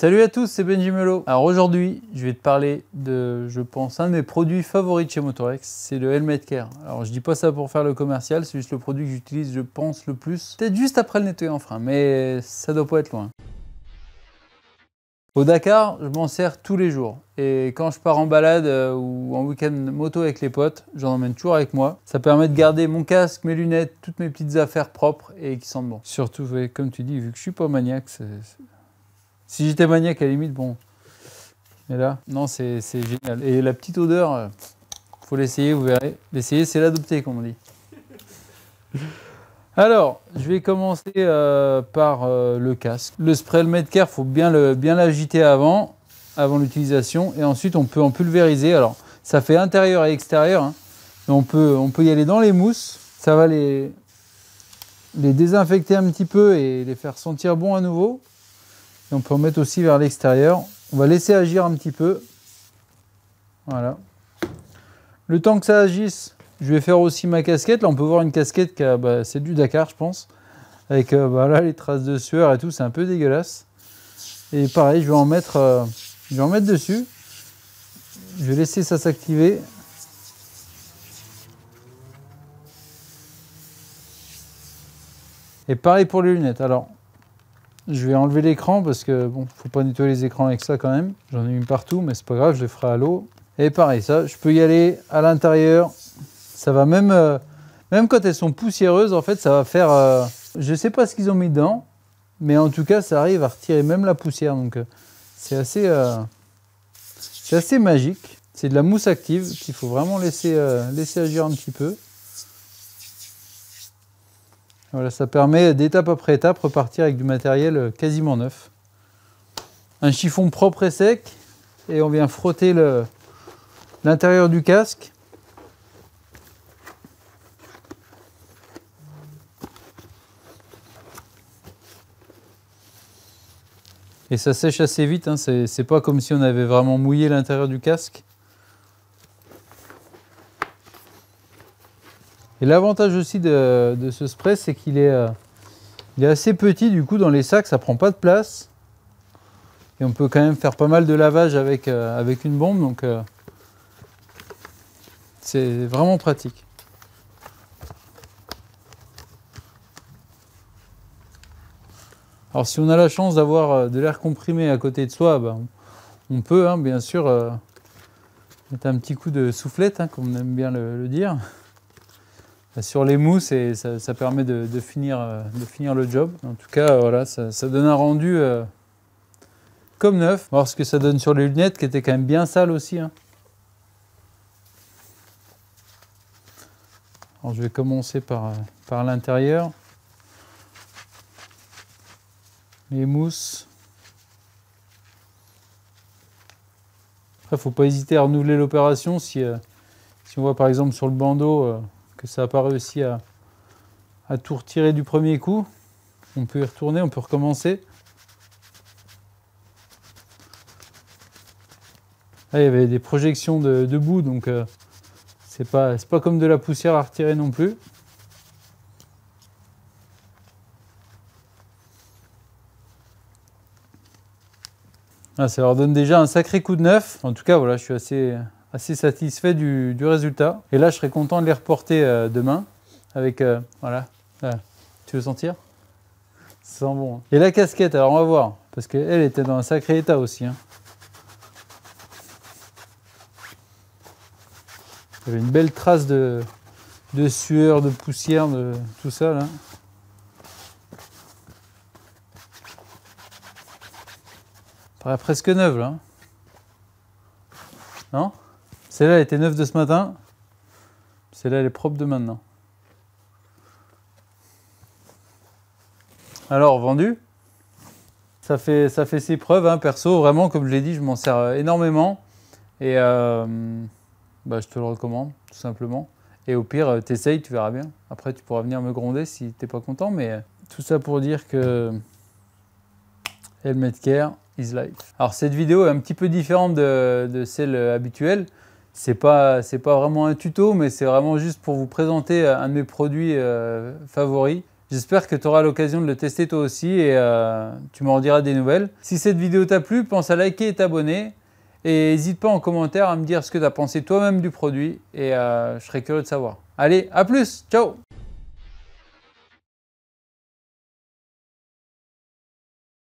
Salut à tous, c'est Benji Mello. Alors aujourd'hui, je vais te parler de, je pense, un de mes produits favoris de chez Motorex, c'est le Helmet Care. Alors je dis pas ça pour faire le commercial, c'est juste le produit que j'utilise, je pense, le plus. Peut-être juste après le nettoyant frein, mais ça doit pas être loin. Au Dakar, je m'en sers tous les jours. Et quand je pars en balade ou en week-end moto avec les potes, j'en emmène toujours avec moi. Ça permet de garder mon casque, mes lunettes, toutes mes petites affaires propres et qui sentent bon. Surtout, comme tu dis, vu que je suis pas maniaque, si j'étais maniaque à la limite, bon. Mais là, non, c'est génial. Et la petite odeur, faut l'essayer, vous verrez. L'essayer, c'est l'adopter, comme on dit. Alors, je vais commencer par le casque. Le spray Helmet Care, il faut bien l'agiter avant l'utilisation. Et ensuite, on peut en pulvériser. Alors, ça fait intérieur et extérieur. Hein. Mais on peut y aller dans les mousses. Ça va les désinfecter un petit peu et les faire sentir bon à nouveau. Et on peut en mettre aussi vers l'extérieur. On va laisser agir un petit peu. Voilà. Le temps que ça agisse, je vais faire aussi ma casquette. Là, on peut voir une casquette qui a, c'est du Dakar, je pense. Avec là, les traces de sueur et tout, c'est un peu dégueulasse. Et pareil, je vais en mettre dessus. Je vais laisser ça s'activer. Et pareil pour les lunettes. Alors, je vais enlever l'écran parce que bon, faut pas nettoyer les écrans avec ça quand même. J'en ai mis partout, mais c'est pas grave, je les ferai à l'eau. Et pareil, ça, je peux y aller à l'intérieur. Ça va même quand elles sont poussiéreuses, en fait, ça va faire. Je sais pas ce qu'ils ont mis dedans, mais en tout cas, ça arrive à retirer même la poussière. Donc, c'est assez magique. C'est de la mousse active qu'il faut vraiment laisser agir un petit peu. Voilà, ça permet d'étape après étape repartir avec du matériel quasiment neuf. Un chiffon propre et sec et on vient frotter l'intérieur du casque. Et ça sèche assez vite, hein. C'est pas comme si on avait vraiment mouillé l'intérieur du casque. Et l'avantage aussi de ce spray, c'est qu'il est assez petit, du coup dans les sacs ça prend pas de place. Et on peut quand même faire pas mal de lavage avec une bombe, donc c'est vraiment pratique. Alors si on a la chance d'avoir de l'air comprimé à côté de soi, on peut bien sûr mettre un petit coup de soufflette, hein, comme on aime bien le dire. Sur les mousses et ça permet de finir le job. En tout cas, voilà, ça donne un rendu comme neuf. On va voir ce que ça donne sur les lunettes qui étaient quand même bien sales aussi. Hein. Alors, je vais commencer par l'intérieur. Les mousses. Après, il ne faut pas hésiter à renouveler l'opération si on voit par exemple sur le bandeau que ça n'a pas réussi à tout retirer du premier coup. On peut y retourner, on peut recommencer. Là, il y avait des projections de boue, donc c'est pas comme de la poussière à retirer non plus. Ah, ça leur donne déjà un sacré coup de neuf. En tout cas, voilà, je suis assez satisfait du résultat. Et là, je serais content de les reporter demain avec, voilà. Tu veux sentir? Ça sent bon. Hein. Et la casquette, alors on va voir, parce qu'elle était dans un sacré état aussi. Hein. Il y avait une belle trace de sueur, de poussière, de tout ça là. Paraît presque neuve là. Non? Celle-là elle était neuve de ce matin. Celle-là elle est propre de maintenant. Alors vendu. Ça fait ses preuves, hein, perso, vraiment comme je l'ai dit, je m'en sers énormément. Et je te le recommande, tout simplement. Et au pire, t'essayes, tu verras bien. Après, tu pourras venir me gronder si t'es pas content. Mais tout ça pour dire que Helmet Care is life. Alors cette vidéo est un petit peu différente de celle habituelle. C'est pas vraiment un tuto, mais c'est vraiment juste pour vous présenter un de mes produits favoris. J'espère que tu auras l'occasion de le tester toi aussi et tu m'en diras des nouvelles. Si cette vidéo t'a plu, pense à liker et t'abonner. Et n'hésite pas en commentaire à me dire ce que tu as pensé toi-même du produit et je serais curieux de savoir. Allez, à plus, ciao!